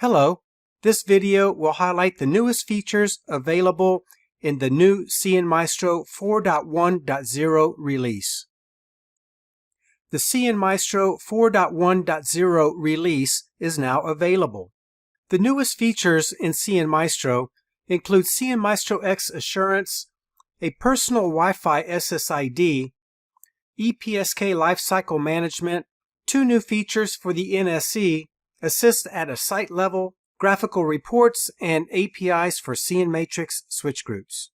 Hello, this video will highlight the newest features available in the new CNMaestro 4.1.0 release. The CNMaestro 4.1.0 release is now available. The newest features in CNMaestro include CNMaestro X Assurance, a personal Wi-Fi SSID, EPSK Lifecycle Management, 2 new features for the NSE, assist at a site level, graphical reports, and APIs for CNMatrix switch groups.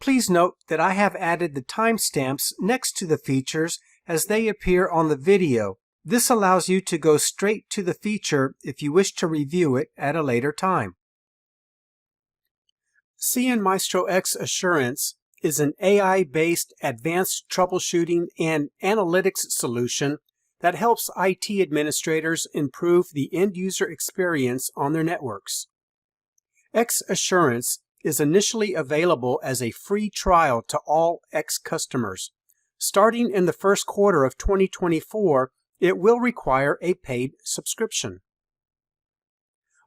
Please note that I have added the timestamps next to the features as they appear on the video. This allows you to go straight to the feature if you wish to review it at a later time. CNMaestro X Assurance is an AI-based advanced troubleshooting and analytics solution that helps IT administrators improve the end-user experience on their networks. X Assurance is initially available as a free trial to all X customers. Starting in the first quarter of 2024, it will require a paid subscription.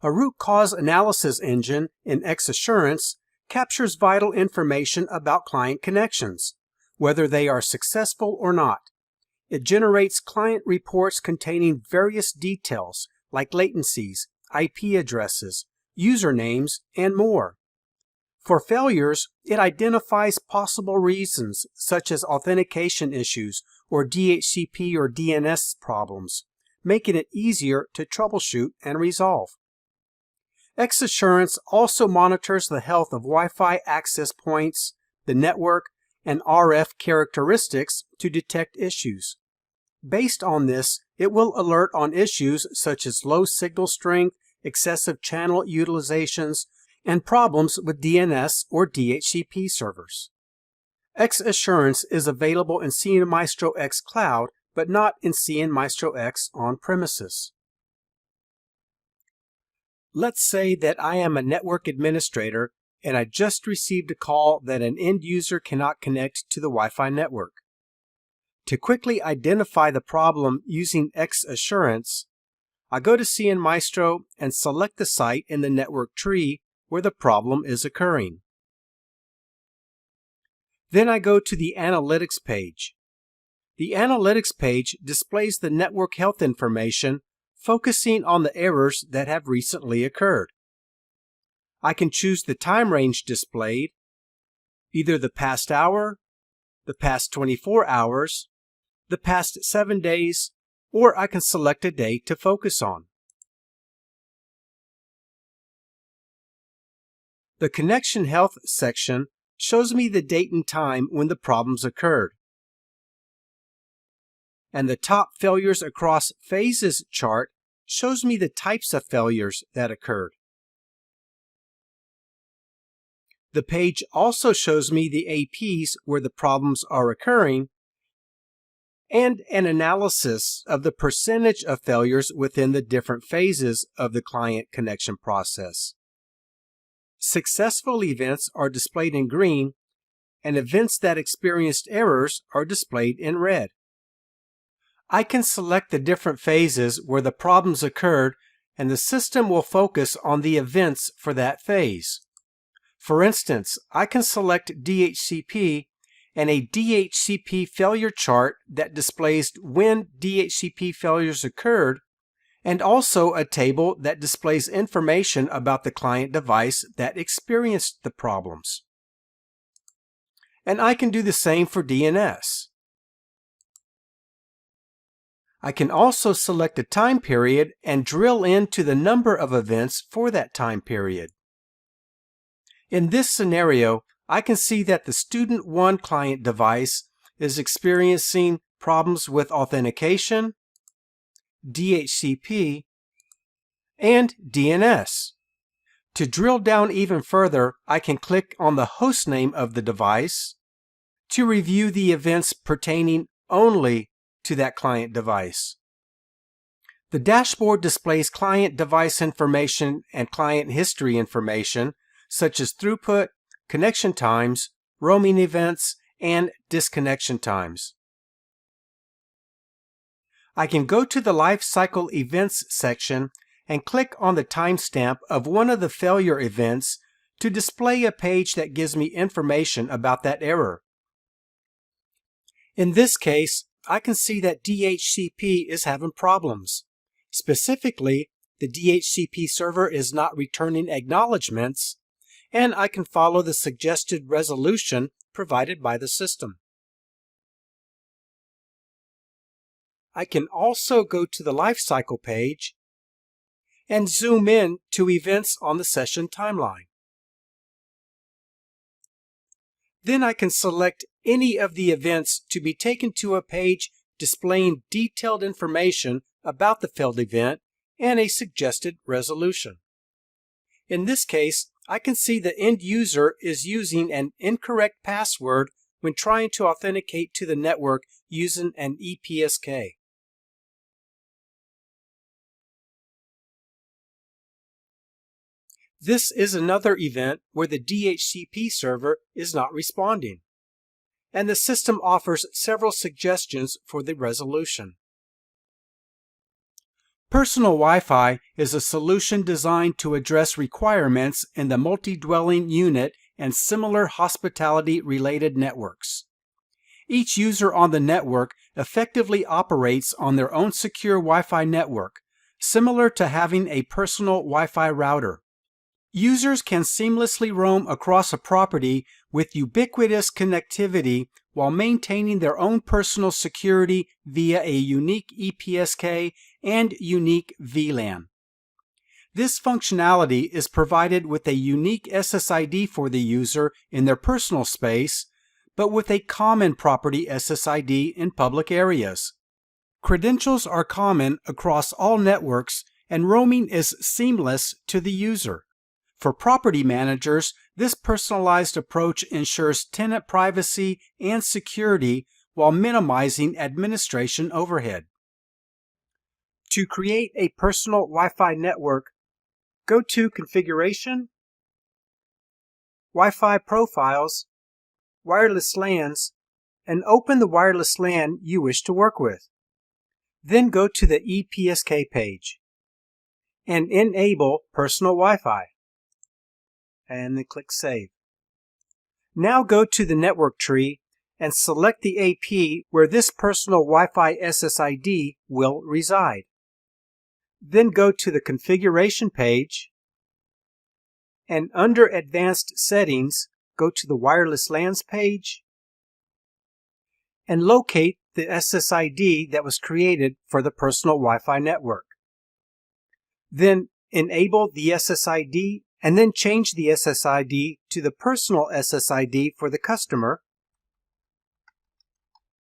A root cause analysis engine in X Assurance captures vital information about client connections, whether they are successful or not. It generates client reports containing various details like latencies, IP addresses, usernames, and more. For failures, it identifies possible reasons such as authentication issues or DHCP or DNS problems, making it easier to troubleshoot and resolve. X Assurance also monitors the health of Wi-Fi access points, the network, and RF characteristics to detect issues. Based on this, it will alert on issues such as low signal strength, excessive channel utilizations, and problems with DNS or DHCP servers. X Assurance is available in CNMaestro X Cloud, but not in CNMaestro X on-premises. Let's say that I am a network administrator and I just received a call that an end user cannot connect to the Wi-Fi network. To quickly identify the problem using X Assurance, I go to CNMaestro and select the site in the network tree where the problem is occurring. Then I go to the Analytics page. The Analytics page displays the network health information, focusing on the errors that have recently occurred. I can choose the time range displayed, either the past hour, the past 24 hours, the past 7 days, or I can select a day to focus on. The Connection Health section shows me the date and time when the problems occurred. And the Top Failures Across Phases chart shows me the types of failures that occurred. The page also shows me the APs where the problems are occurring and an analysis of the percentage of failures within the different phases of the client connection process. Successful events are displayed in green, and events that experienced errors are displayed in red. I can select the different phases where the problems occurred, and the system will focus on the events for that phase. For instance, I can select DHCP and a DHCP failure chart that displays when DHCP failures occurred, and also a table that displays information about the client device that experienced the problems. And I can do the same for DNS. I can also select a time period and drill into the number of events for that time period. In this scenario, I can see that the Student 1 client device is experiencing problems with authentication, DHCP, and DNS. To drill down even further, I can click on the host name of the device to review the events pertaining only to that client device. The dashboard displays client device information and client history information such as throughput, connection times, roaming events, and disconnection times. I can go to the Lifecycle Events section and click on the timestamp of one of the failure events to display a page that gives me information about that error. In this case, I can see that DHCP is having problems. Specifically, the DHCP server is not returning acknowledgments, and I can follow the suggested resolution provided by the system. I can also go to the lifecycle page and zoom in to events on the session timeline. Then I can select any of the events to be taken to a page displaying detailed information about the failed event and a suggested resolution. In this case, I can see the end user is using an incorrect password when trying to authenticate to the network using an EPSK. This is another event where the DHCP server is not responding, and the system offers several suggestions for the resolution. Personal Wi-Fi is a solution designed to address requirements in the multi-dwelling unit and similar hospitality-related networks. Each user on the network effectively operates on their own secure Wi-Fi network, similar to having a personal Wi-Fi router. Users can seamlessly roam across a property with ubiquitous connectivity while maintaining their own personal security via a unique EPSK and unique VLAN. This functionality is provided with a unique SSID for the user in their personal space, but with a common property SSID in public areas. Credentials are common across all networks, and roaming is seamless to the user. For property managers, this personalized approach ensures tenant privacy and security while minimizing administration overhead. To create a personal Wi-Fi network, go to Configuration, Wi-Fi Profiles, Wireless LANs, and open the wireless LAN you wish to work with. Then go to the EPSK page and enable Personal Wi-Fi, and then click Save. Now go to the network tree and select the AP where this personal Wi-Fi SSID will reside. Then go to the configuration page, and under Advanced Settings, go to the Wireless LANs page and locate the SSID that was created for the personal Wi-Fi network. Then enable the SSID and then change the SSID to the personal SSID for the customer,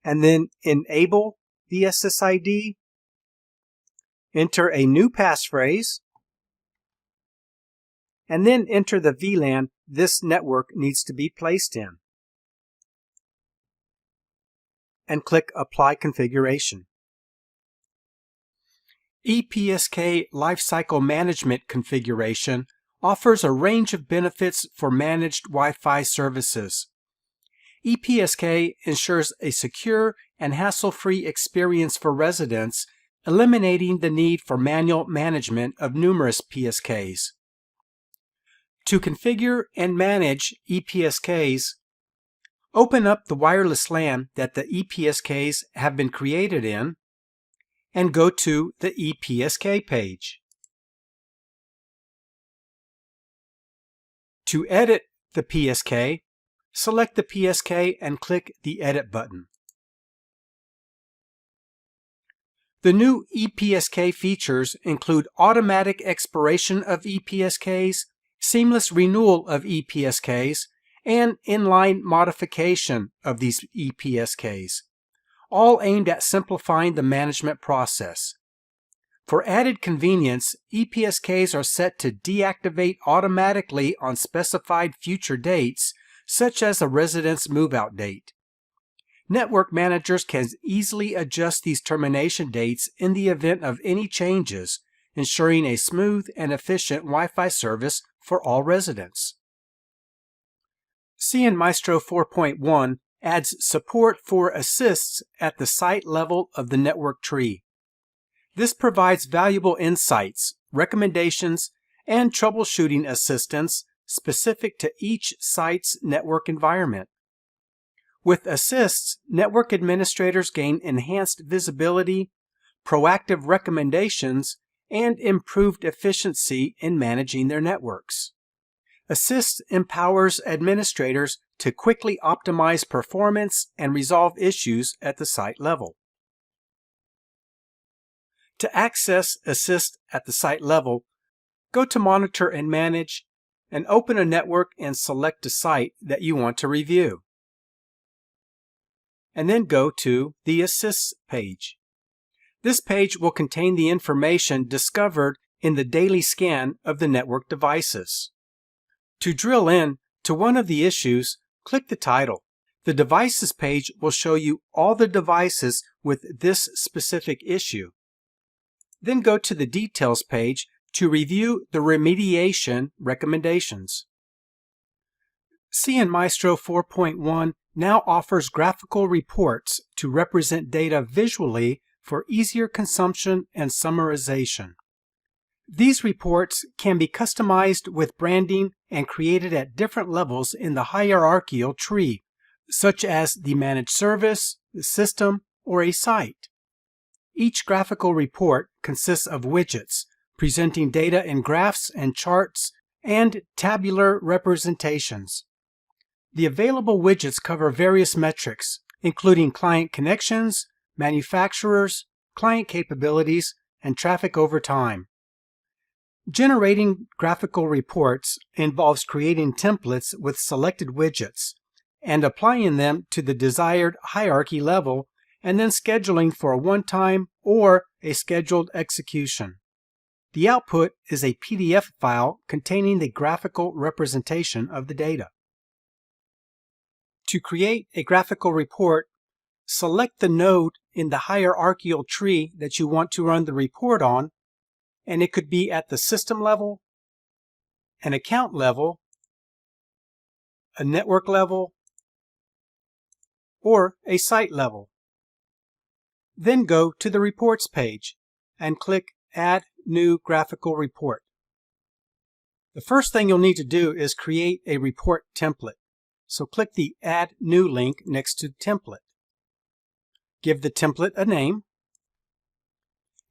and then enable the SSID, enter a new passphrase, and then enter the VLAN this network needs to be placed in, and click Apply Configuration. EPSK Lifecycle Management Configuration offers a range of benefits for managed Wi-Fi services. EPSK ensures a secure and hassle-free experience for residents, eliminating the need for manual management of numerous PSKs. To configure and manage EPSKs, open up the wireless LAN that the EPSKs have been created in, and go to the EPSK page. To edit the PSK, select the PSK and click the Edit button. The new EPSK features include automatic expiration of EPSKs, seamless renewal of EPSKs, and inline modification of these EPSKs, all aimed at simplifying the management process. For added convenience, EPSKs are set to deactivate automatically on specified future dates, such as a resident's move-out date. Network managers can easily adjust these termination dates in the event of any changes, ensuring a smooth and efficient Wi-Fi service for all residents. CNMaestro 4.1 adds support for assists at the site level of the network tree. This provides valuable insights recommendations, and troubleshooting assistance specific to each site's network environment. With assists, network administrators gain enhanced visibility, proactive recommendations, and improved efficiency in managing their networks. Assist empowers administrators to quickly optimize performance and resolve issues at the site level. To access Assist at the site level, go to Monitor and Manage and open a network and select a site that you want to review. And then go to the Assists page. This page will contain the information discovered in the daily scan of the network devices. To drill in to one of the issues, click the title. The Devices page will show you all the devices with this specific issue. Then go to the Details page to review the remediation recommendations. CNMaestro 4.1 now offers graphical reports to represent data visually for easier consumption and summarization. These reports can be customized with branding and created at different levels in the hierarchical tree, such as the managed service, the system, or a site. Each graphical report consists of widgets presenting data in graphs and charts and tabular representations. The available widgets cover various metrics, including client connections, manufacturers, client capabilities, and traffic over time. Generating graphical reports involves creating templates with selected widgets and applying them to the desired hierarchy level, and then scheduling for a one-time or a scheduled execution. The output is a PDF file containing the graphical representation of the data. To create a graphical report, select the node in the hierarchical tree that you want to run the report on, and it could be at the system level, an account level, a network level, or a site level. Then go to the Reports page and click Add New Graphical Report. The first thing you'll need to do is create a report template. So click the Add New link next to Template. Give the template a name,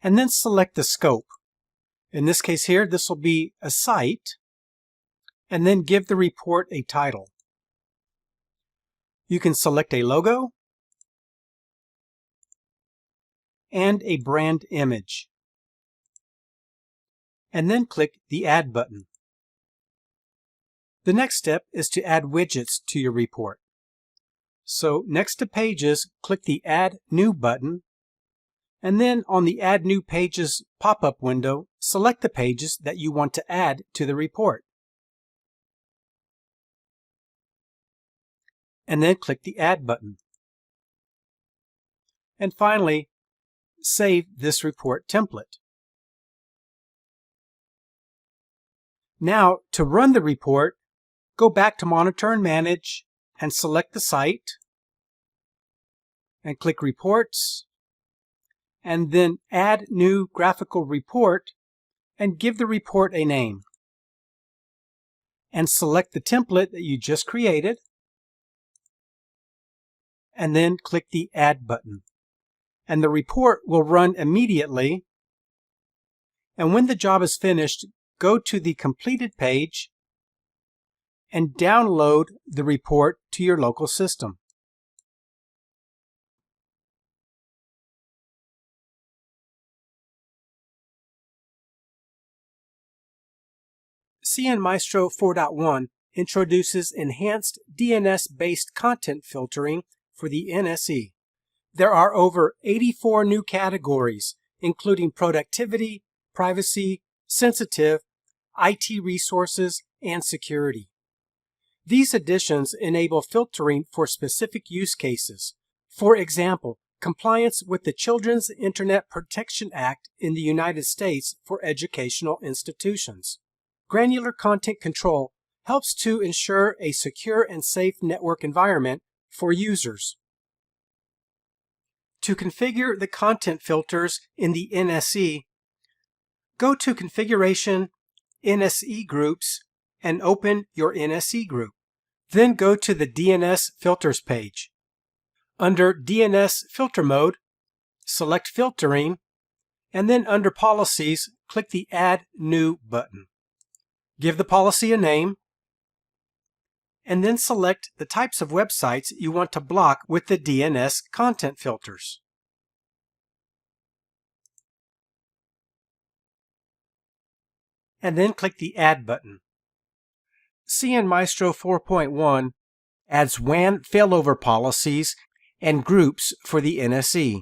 and then select the scope. In this case here, this will be a site, and then give the report a title. You can select a logo and a brand image, and then click the Add button. The next step is to add widgets to your report. So next to Pages, click the Add New button, and then on the Add New Pages pop-up window, select the pages that you want to add to the report. And then click the Add button. And finally, save this report template. Now, to run the report, go back to Monitor and Manage and select the site and click Reports, and then Add New Graphical Report and give the report a name. And select the template that you just created, and then click the Add button. And the report will run immediately. And when the job is finished, go to the Completed page and download the report to your local system. CNMaestro 4.1 introduces enhanced DNS-based content filtering for the NSE. There are over 84 new categories, including productivity, privacy, sensitive, IT resources, and security. These additions enable filtering for specific use cases. For example, compliance with the Children's Internet Protection Act in the United States for educational institutions. Granular content control helps to ensure a secure and safe network environment for users. To configure the content filters in the NSE, Go to Configuration, NSE Groups, and open your NSE group. Then go to the DNS Filters page. Under DNS Filter Mode, select Filtering, and then under Policies, click the Add New button. Give the policy a name, and then select the types of websites you want to block with the DNS content filters. And then click the Add button. CN Maestro 4.1 adds WAN failover policies and groups for the NSE.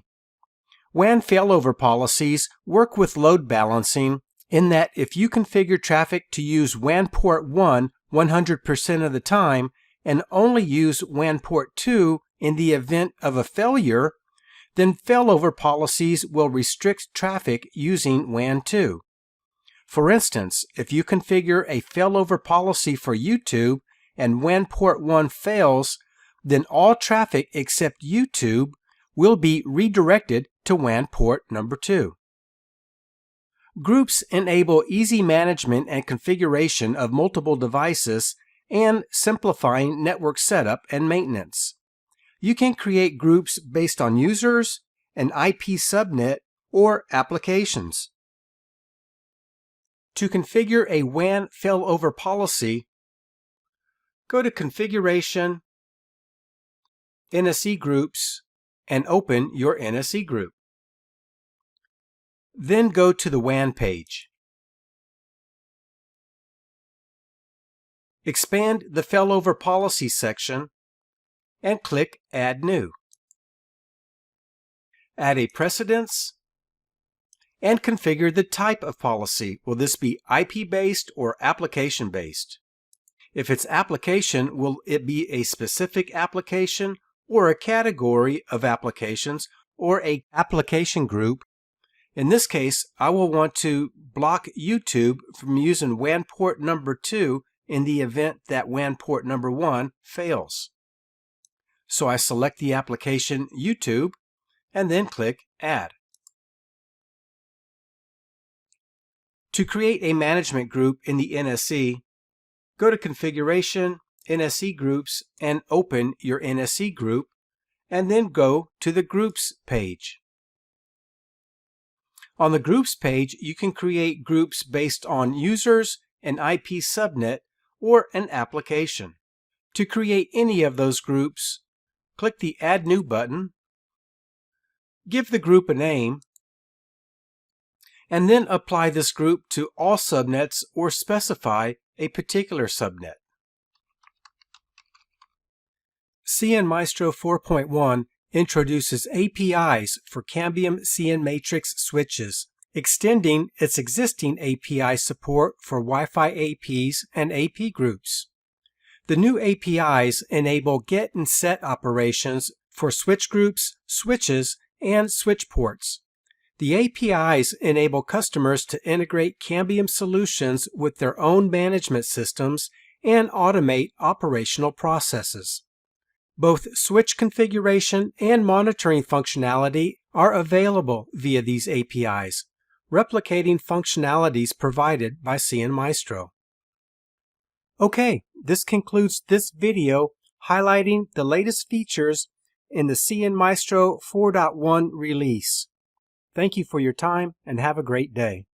WAN failover policies work with load balancing in that if you configure traffic to use WAN port 1 100% of the time and only use WAN port 2 in the event of a failure, then failover policies will restrict traffic using WAN 2. For instance, if you configure a failover policy for YouTube and WAN port 1 fails, then all traffic except YouTube will be redirected to WAN port number 2. Groups enable easy management and configuration of multiple devices and simplifying network setup and maintenance. You can create groups based on users, an IP subnet, or applications. To configure a WAN failover policy, go to Configuration, NSE Groups, and open your NSE group. Then go to the WAN page. Expand the Failover Policy section and click Add New. Add a precedence and configure the type of policy. Will this be IP-based or application-based? If it's application, will it be a specific application or a category of applications or an application group? In this case, I will want to block YouTube from using WAN port number 2 in the event that WAN port number 1 fails. So I select the application YouTube and then click Add. To create a management group in the NSE, go to Configuration, NSE Groups, and open your NSE group, and then go to the Groups page. On the Groups page, you can create groups based on users, an IP subnet, or an application. To create any of those groups, click the Add New button, give the group a name, and then apply this group to all subnets or specify a particular subnet. CN Maestro 4.1 introduces APIs for Cambium CN Matrix switches, extending its existing API support for Wi-Fi APs and AP groups. The new APIs enable get and set operations for switch groups, switches, and switch ports. The APIs enable customers to integrate Cambium solutions with their own management systems and automate operational processes. Both switch configuration and monitoring functionality are available via these APIs, replicating functionalities provided by CN Maestro. Okay, this concludes this video highlighting the latest features in the CN Maestro 4.1 release. Thank you for your time and have a great day.